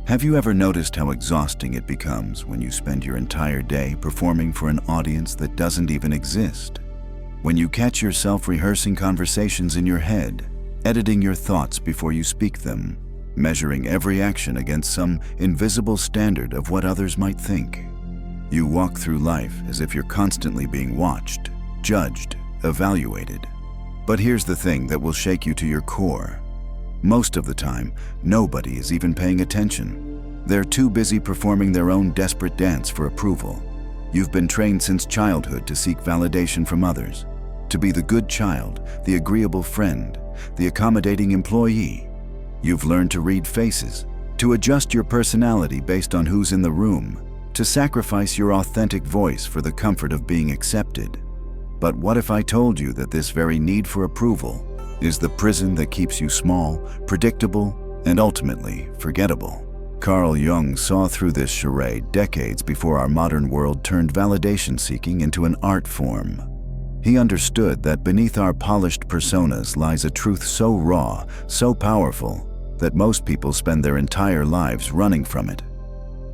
Have you ever noticed how exhausting it becomes when you spend your entire day performing for an audience that doesn't even exist? When you catch yourself rehearsing conversations in your head, editing your thoughts before you speak them, measuring every action against some invisible standard of what others might think. You walk through life as if you're constantly being watched, judged, evaluated. But here's the thing that will shake you to your core. Most of the time, nobody is even paying attention. They're too busy performing their own desperate dance for approval. You've been trained since childhood to seek validation from others, to be the good child, the agreeable friend, the accommodating employee. You've learned to read faces, to adjust your personality based on who's in the room, to sacrifice your authentic voice for the comfort of being accepted. But what if I told you that this very need for approval is the prison that keeps you small, predictable, and ultimately forgettable? Carl Jung saw through this charade decades before our modern world turned validation seeking into an art form. He understood that beneath our polished personas lies a truth so raw, so powerful, that most people spend their entire lives running from it.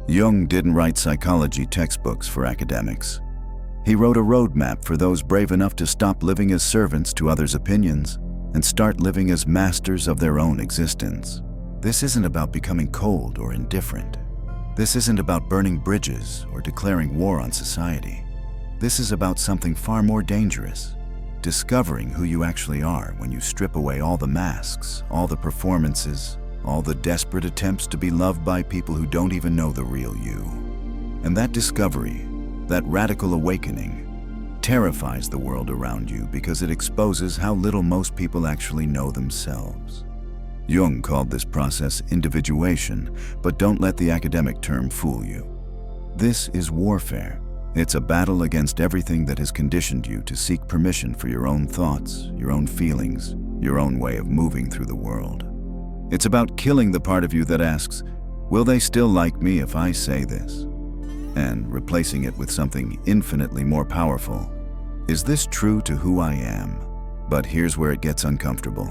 Jung didn't write psychology textbooks for academics. He wrote a roadmap for those brave enough to stop living as servants to others' opinions and start living as masters of their own existence. This isn't about becoming cold or indifferent. This isn't about burning bridges or declaring war on society. This is about something far more dangerous: discovering who you actually are when you strip away all the masks, all the performances, all the desperate attempts to be loved by people who don't even know the real you. And that discovery, that radical awakening, terrifies the world around you because it exposes how little most people actually know themselves. Jung called this process individuation, but don't let the academic term fool you. This is warfare. It's a battle against everything that has conditioned you to seek permission for your own thoughts, your own feelings, your own way of moving through the world. It's about killing the part of you that asks, will they still like me if I say this? And replacing it with something infinitely more powerful. Is this true to who I am? But here's where it gets uncomfortable.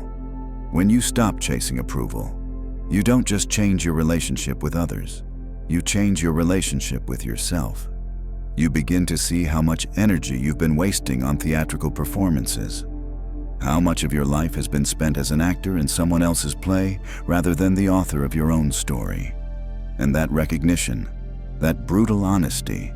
When you stop chasing approval, you don't just change your relationship with others, you change your relationship with yourself. You begin to see how much energy you've been wasting on theatrical performances. How much of your life has been spent as an actor in someone else's play rather than the author of your own story. And that recognition, that brutal honesty,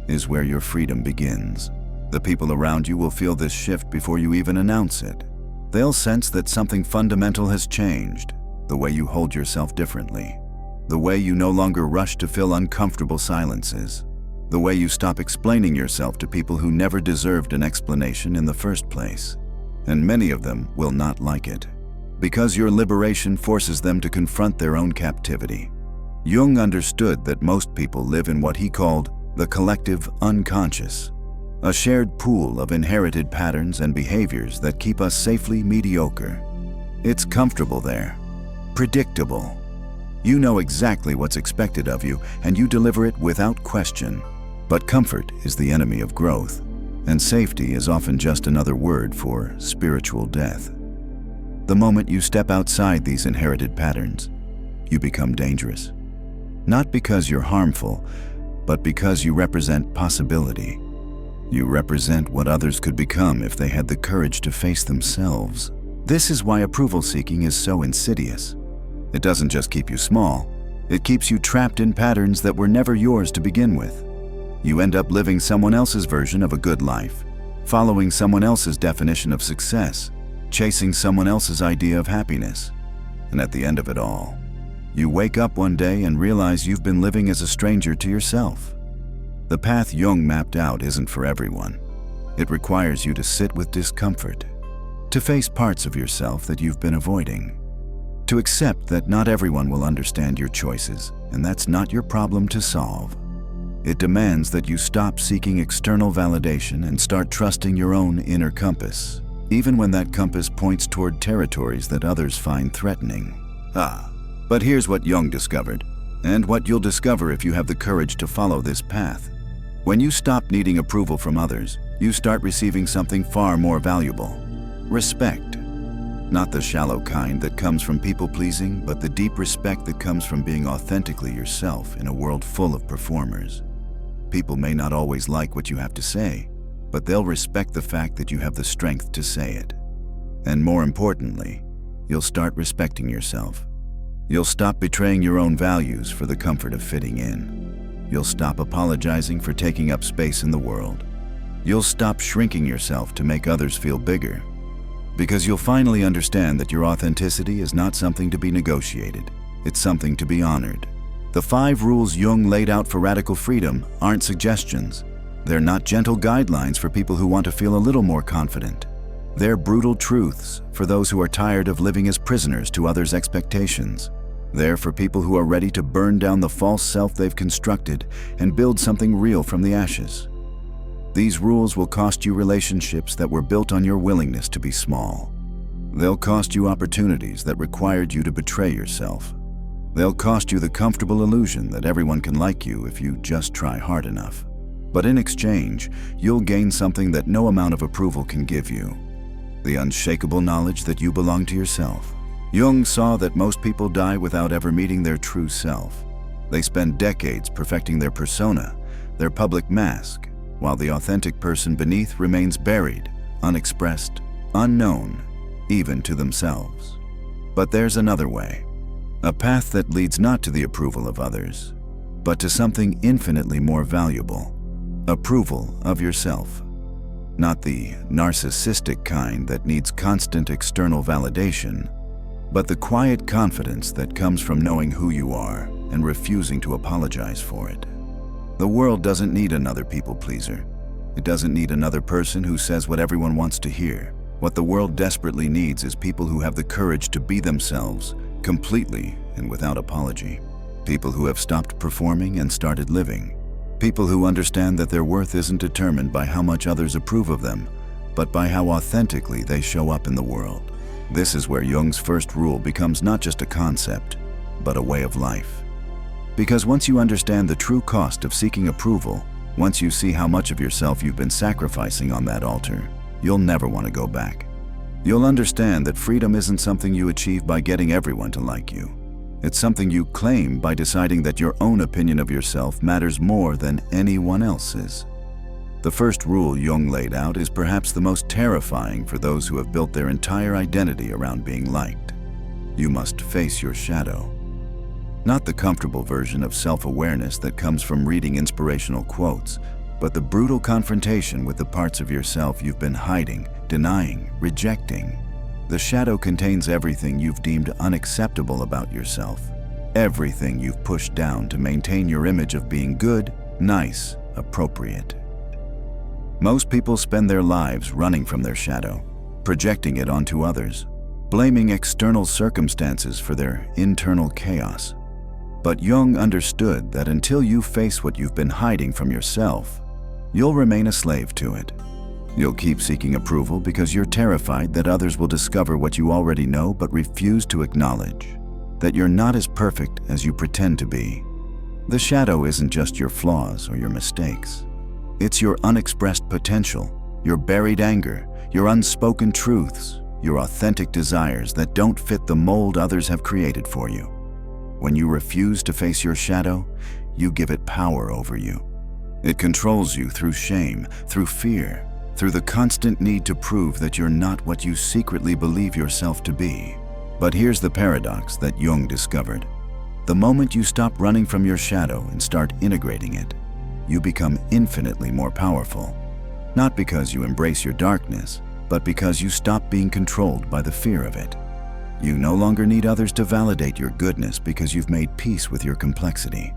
is where your freedom begins. The people around you will feel this shift before you even announce it. They'll sense that something fundamental has changed, the way you hold yourself differently, the way you no longer rush to fill uncomfortable silences, the way you stop explaining yourself to people who never deserved an explanation in the first place. And many of them will not like it, because your liberation forces them to confront their own captivity. Jung understood that most people live in what he called the collective unconscious, a shared pool of inherited patterns and behaviors that keep us safely mediocre. It's comfortable there, predictable. You know exactly what's expected of you, and you deliver it without question. But comfort is the enemy of growth, and safety is often just another word for spiritual death. The moment you step outside these inherited patterns, you become dangerous. Not because you're harmful, but because you represent possibility. You represent what others could become if they had the courage to face themselves. This is why approval seeking is so insidious. It doesn't just keep you small, it keeps you trapped in patterns that were never yours to begin with. You end up living someone else's version of a good life, following someone else's definition of success, chasing someone else's idea of happiness. And at the end of it all, you wake up one day and realize you've been living as a stranger to yourself. The path Jung mapped out isn't for everyone. It requires you to sit with discomfort, to face parts of yourself that you've been avoiding, to accept that not everyone will understand your choices, and that's not your problem to solve. It demands that you stop seeking external validation and start trusting your own inner compass, even when that compass points toward territories that others find threatening. But here's what Jung discovered, and what you'll discover if you have the courage to follow this path. When you stop needing approval from others, you start receiving something far more valuable: respect. Not the shallow kind that comes from people-pleasing, but the deep respect that comes from being authentically yourself in a world full of performers. People may not always like what you have to say, but they'll respect the fact that you have the strength to say it. And more importantly, you'll start respecting yourself. You'll stop betraying your own values for the comfort of fitting in. You'll stop apologizing for taking up space in the world. You'll stop shrinking yourself to make others feel bigger. Because you'll finally understand that your authenticity is not something to be negotiated. It's something to be honored. The 5 rules Jung laid out for radical freedom aren't suggestions. They're not gentle guidelines for people who want to feel a little more confident. They're brutal truths for those who are tired of living as prisoners to others' expectations. They're for people who are ready to burn down the false self they've constructed and build something real from the ashes. These rules will cost you relationships that were built on your willingness to be small. They'll cost you opportunities that required you to betray yourself. They'll cost you the comfortable illusion that everyone can like you if you just try hard enough. But in exchange, you'll gain something that no amount of approval can give you: the unshakable knowledge that you belong to yourself. Jung saw that most people die without ever meeting their true self. They spend decades perfecting their persona, their public mask, while the authentic person beneath remains buried, unexpressed, unknown, even to themselves. But there's another way, a path that leads not to the approval of others, but to something infinitely more valuable: approval of yourself. Not the narcissistic kind that needs constant external validation, but the quiet confidence that comes from knowing who you are and refusing to apologize for it. The world doesn't need another people pleaser. It doesn't need another person who says what everyone wants to hear. What the world desperately needs is people who have the courage to be themselves, completely and without apology. People who have stopped performing and started living. People who understand that their worth isn't determined by how much others approve of them, but by how authentically they show up in the world. This is where Jung's first rule becomes not just a concept, but a way of life. Because once you understand the true cost of seeking approval, once you see how much of yourself you've been sacrificing on that altar, you'll never want to go back. You'll understand that freedom isn't something you achieve by getting everyone to like you. It's something you claim by deciding that your own opinion of yourself matters more than anyone else's. The first rule Jung laid out is perhaps the most terrifying for those who have built their entire identity around being liked. You must face your shadow. Not the comfortable version of self-awareness that comes from reading inspirational quotes, but the brutal confrontation with the parts of yourself you've been hiding, denying, rejecting. The shadow contains everything you've deemed unacceptable about yourself, everything you've pushed down to maintain your image of being good, nice, appropriate. Most people spend their lives running from their shadow, projecting it onto others, blaming external circumstances for their internal chaos. But Jung understood that until you face what you've been hiding from yourself, you'll remain a slave to it. You'll keep seeking approval because you're terrified that others will discover what you already know but refuse to acknowledge, that you're not as perfect as you pretend to be. The shadow isn't just your flaws or your mistakes. It's your unexpressed potential, your buried anger, your unspoken truths, your authentic desires that don't fit the mold others have created for you. When you refuse to face your shadow, you give it power over you. It controls you through shame, through fear, through the constant need to prove that you're not what you secretly believe yourself to be. But here's the paradox that Jung discovered. The moment you stop running from your shadow and start integrating it, you become infinitely more powerful. Not because you embrace your darkness, but because you stop being controlled by the fear of it. You no longer need others to validate your goodness because you've made peace with your complexity.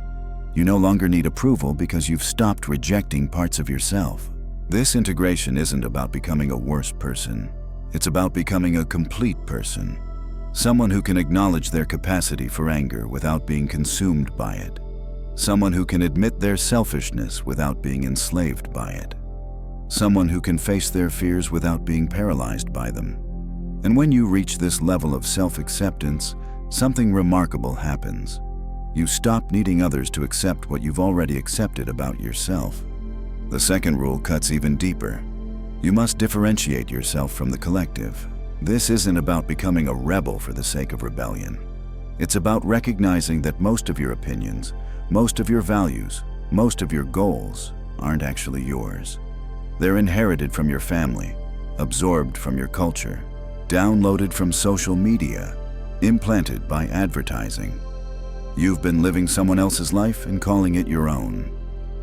You no longer need approval because you've stopped rejecting parts of yourself. This integration isn't about becoming a worse person. It's about becoming a complete person. Someone who can acknowledge their capacity for anger without being consumed by it. Someone who can admit their selfishness without being enslaved by it. Someone who can face their fears without being paralyzed by them. And when you reach this level of self-acceptance, something remarkable happens. You stop needing others to accept what you've already accepted about yourself. The second rule cuts even deeper. You must differentiate yourself from the collective. This isn't about becoming a rebel for the sake of rebellion. It's about recognizing that most of your opinions, most of your values, most of your goals aren't actually yours. They're inherited from your family, absorbed from your culture, downloaded from social media, implanted by advertising. You've been living someone else's life and calling it your own.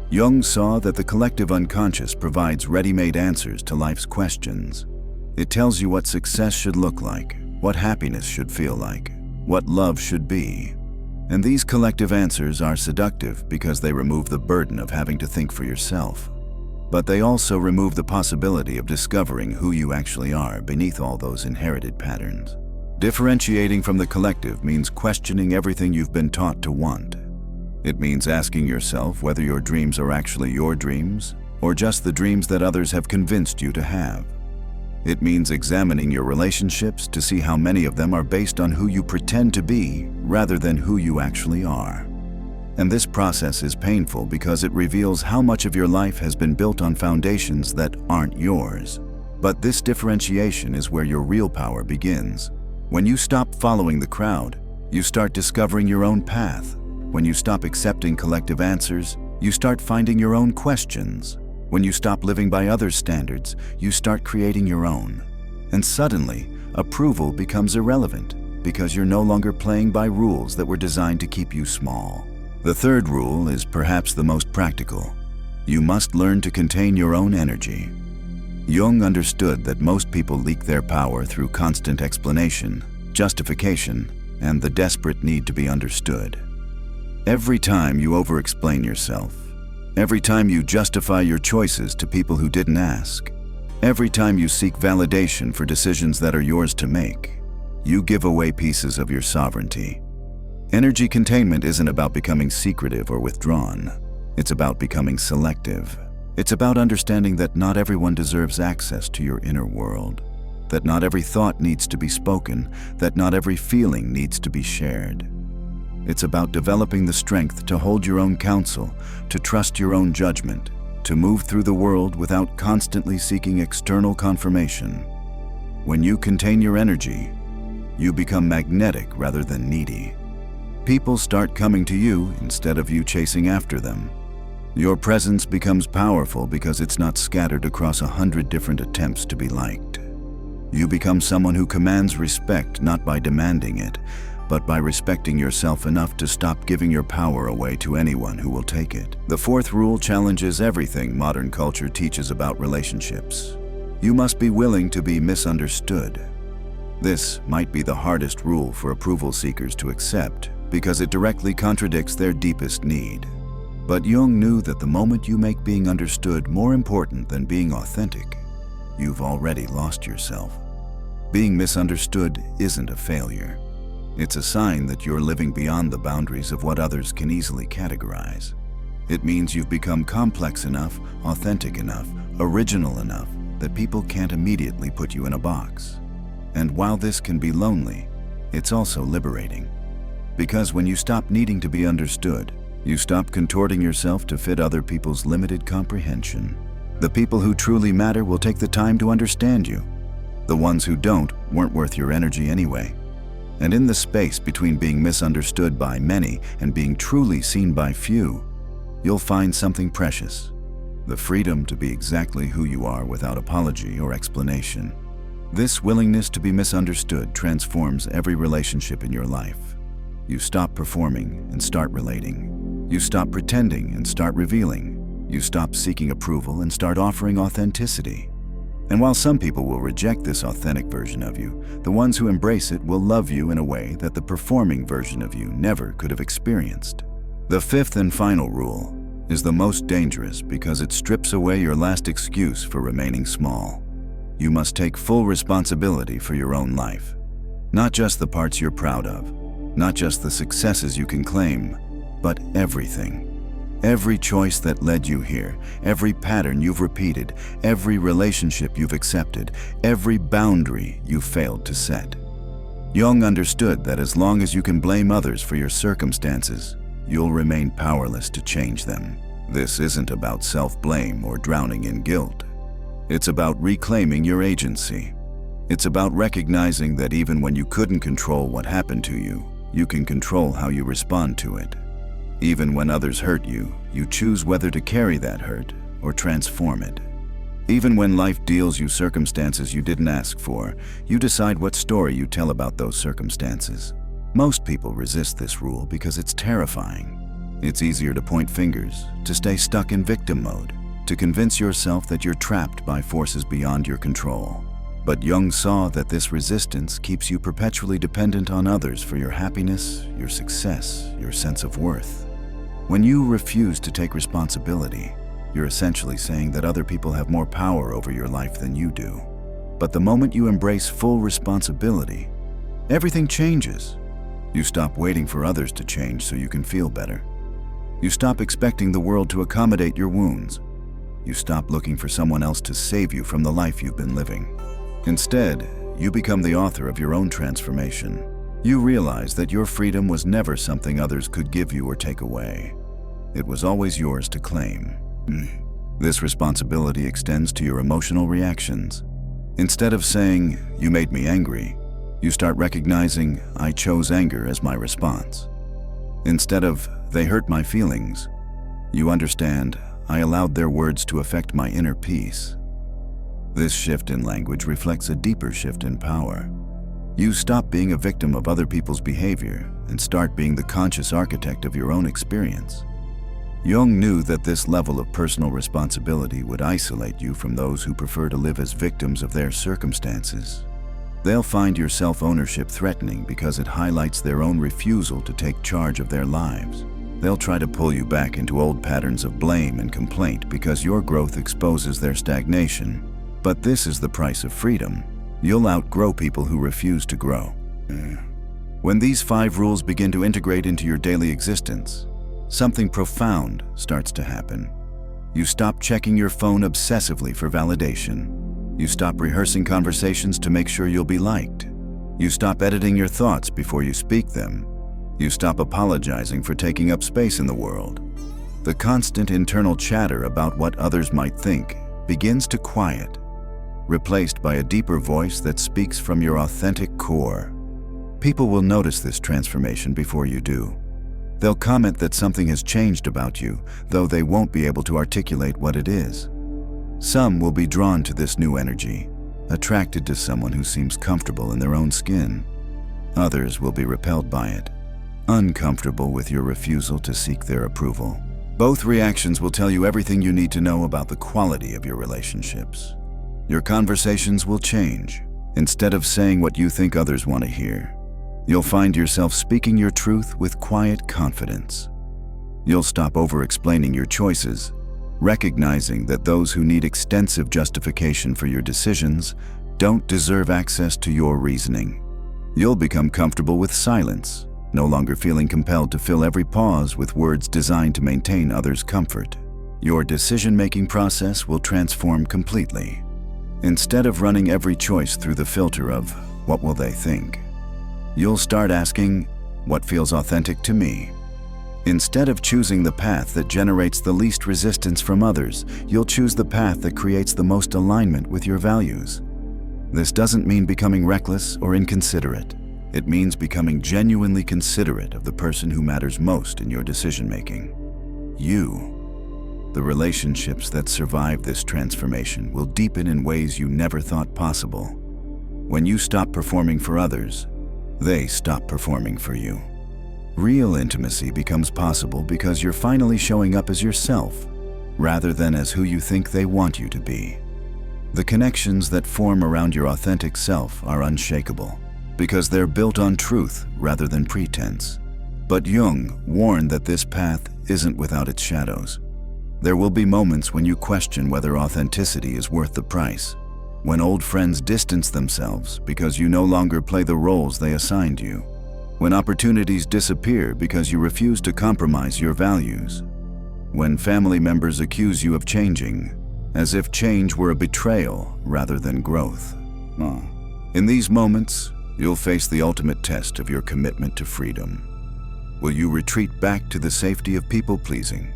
Jung saw that the collective unconscious provides ready-made answers to life's questions. It tells you what success should look like, what happiness should feel like, what love should be. And these collective answers are seductive because they remove the burden of having to think for yourself. But they also remove the possibility of discovering who you actually are beneath all those inherited patterns. Differentiating from the collective means questioning everything you've been taught to want. It means asking yourself whether your dreams are actually your dreams or just the dreams that others have convinced you to have. It means examining your relationships to see how many of them are based on who you pretend to be rather than who you actually are. And this process is painful because it reveals how much of your life has been built on foundations that aren't yours. But this differentiation is where your real power begins. When you stop following the crowd, you start discovering your own path. When you stop accepting collective answers, you start finding your own questions. When you stop living by others' standards, you start creating your own. And suddenly, approval becomes irrelevant because you're no longer playing by rules that were designed to keep you small. The third rule is perhaps the most practical. You must learn to contain your own energy. Jung understood that most people leak their power through constant explanation, justification, and the desperate need to be understood. Every time you over-explain yourself, every time you justify your choices to people who didn't ask, every time you seek validation for decisions that are yours to make, you give away pieces of your sovereignty. Energy containment isn't about becoming secretive or withdrawn. It's about becoming selective. It's about understanding that not everyone deserves access to your inner world, that not every thought needs to be spoken, that not every feeling needs to be shared. It's about developing the strength to hold your own counsel, to trust your own judgment, to move through the world without constantly seeking external confirmation. When you contain your energy, you become magnetic rather than needy. People start coming to you instead of you chasing after them. Your presence becomes powerful because it's not scattered across 100 different attempts to be liked. You become someone who commands respect not by demanding it, but by respecting yourself enough to stop giving your power away to anyone who will take it. The fourth rule challenges everything modern culture teaches about relationships. You must be willing to be misunderstood. This might be the hardest rule for approval seekers to accept because it directly contradicts their deepest need. But Jung knew that the moment you make being understood more important than being authentic, you've already lost yourself. Being misunderstood isn't a failure. It's a sign that you're living beyond the boundaries of what others can easily categorize. It means you've become complex enough, authentic enough, original enough that people can't immediately put you in a box. And while this can be lonely, it's also liberating. Because when you stop needing to be understood, you stop contorting yourself to fit other people's limited comprehension. The people who truly matter will take the time to understand you. The ones who don't weren't worth your energy anyway. And in the space between being misunderstood by many and being truly seen by few, you'll find something precious: the freedom to be exactly who you are without apology or explanation. This willingness to be misunderstood transforms every relationship in your life. You stop performing and start relating. You stop pretending and start revealing. You stop seeking approval and start offering authenticity. And while some people will reject this authentic version of you, the ones who embrace it will love you in a way that the performing version of you never could have experienced. The fifth and final rule is the most dangerous because it strips away your last excuse for remaining small. You must take full responsibility for your own life. Not just the parts you're proud of, not just the successes you can claim, but everything. Every choice that led you here, every pattern you've repeated, every relationship you've accepted, every boundary you failed to set. Jung understood that as long as you can blame others for your circumstances, you'll remain powerless to change them. This isn't about self-blame or drowning in guilt. It's about reclaiming your agency. It's about recognizing that even when you couldn't control what happened to you, you can control how you respond to it. Even when others hurt you, you choose whether to carry that hurt or transform it. Even when life deals you circumstances you didn't ask for, you decide what story you tell about those circumstances. Most people resist this rule because it's terrifying. It's easier to point fingers, to stay stuck in victim mode, to convince yourself that you're trapped by forces beyond your control. But Jung saw that this resistance keeps you perpetually dependent on others for your happiness, your success, your sense of worth. When you refuse to take responsibility, you're essentially saying that other people have more power over your life than you do. But the moment you embrace full responsibility, everything changes. You stop waiting for others to change so you can feel better. You stop expecting the world to accommodate your wounds. You stop looking for someone else to save you from the life you've been living. Instead, you become the author of your own transformation. You realize that your freedom was never something others could give you or take away. It was always yours to claim. This responsibility extends to your emotional reactions. Instead of saying, "You made me angry," you start recognizing, "I chose anger as my response." Instead of, "They hurt my feelings," you understand, "I allowed their words to affect my inner peace." This shift in language reflects a deeper shift in power. You stop being a victim of other people's behavior and start being the conscious architect of your own experience. Jung knew that this level of personal responsibility would isolate you from those who prefer to live as victims of their circumstances. They'll find your self-ownership threatening because it highlights their own refusal to take charge of their lives. They'll try to pull you back into old patterns of blame and complaint because your growth exposes their stagnation. But this is the price of freedom. You'll outgrow people who refuse to grow. When these 5 rules begin to integrate into your daily existence, something profound starts to happen. You stop checking your phone obsessively for validation. You stop rehearsing conversations to make sure you'll be liked. You stop editing your thoughts before you speak them. You stop apologizing for taking up space in the world. The constant internal chatter about what others might think begins to quiet, replaced by a deeper voice that speaks from your authentic core. People will notice this transformation before you do. They'll comment that something has changed about you, though they won't be able to articulate what it is. Some will be drawn to this new energy, attracted to someone who seems comfortable in their own skin. Others will be repelled by it, uncomfortable with your refusal to seek their approval. Both reactions will tell you everything you need to know about the quality of your relationships. Your conversations will change. Instead of saying what you think others want to hear, you'll find yourself speaking your truth with quiet confidence. You'll stop over-explaining your choices, recognizing that those who need extensive justification for your decisions don't deserve access to your reasoning. You'll become comfortable with silence, no longer feeling compelled to fill every pause with words designed to maintain others' comfort. Your decision-making process will transform completely. Instead of running every choice through the filter of, "What will they think?" you'll start asking, "What feels authentic to me?" Instead of choosing the path that generates the least resistance from others, you'll choose the path that creates the most alignment with your values. This doesn't mean becoming reckless or inconsiderate. It means becoming genuinely considerate of the person who matters most in your decision-making. You. The relationships that survive this transformation will deepen in ways you never thought possible. When you stop performing for others, they stop performing for you. Real intimacy becomes possible because you're finally showing up as yourself, rather than as who you think they want you to be. The connections that form around your authentic self are unshakable, because they're built on truth rather than pretense. But Jung warned that this path isn't without its shadows. There will be moments when you question whether authenticity is worth the price, when old friends distance themselves because you no longer play the roles they assigned you, when opportunities disappear because you refuse to compromise your values, when family members accuse you of changing, as if change were a betrayal rather than growth. In these moments, you'll face the ultimate test of your commitment to freedom. Will you retreat back to the safety of people-pleasing?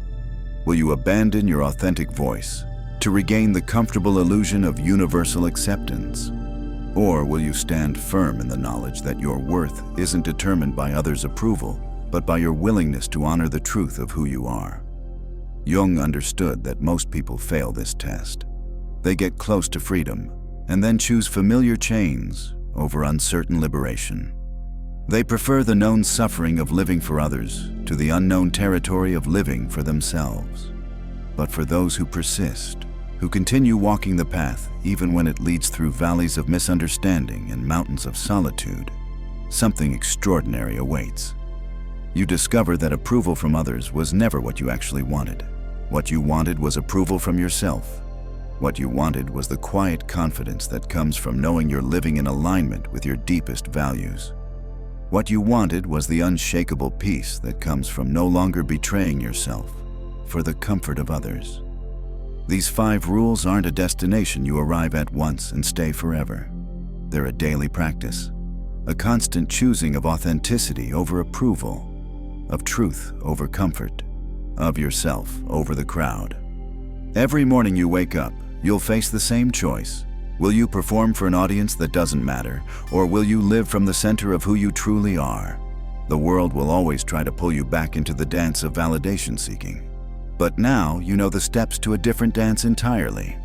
Will you abandon your authentic voice to regain the comfortable illusion of universal acceptance? Or will you stand firm in the knowledge that your worth isn't determined by others' approval, but by your willingness to honor the truth of who you are? Jung understood that most people fail this test. They get close to freedom and then choose familiar chains over uncertain liberation. They prefer the known suffering of living for others to the unknown territory of living for themselves. But for those who persist, who continue walking the path even when it leads through valleys of misunderstanding and mountains of solitude, something extraordinary awaits. You discover that approval from others was never what you actually wanted. What you wanted was approval from yourself. What you wanted was the quiet confidence that comes from knowing you're living in alignment with your deepest values. What you wanted was the unshakable peace that comes from no longer betraying yourself for the comfort of others. These 5 rules aren't a destination you arrive at once and stay forever. They're a daily practice, a constant choosing of authenticity over approval, of truth over comfort, of yourself over the crowd. Every morning you wake up, you'll face the same choice. Will you perform for an audience that doesn't matter, or will you live from the center of who you truly are? The world will always try to pull you back into the dance of validation seeking. But now you know the steps to a different dance entirely.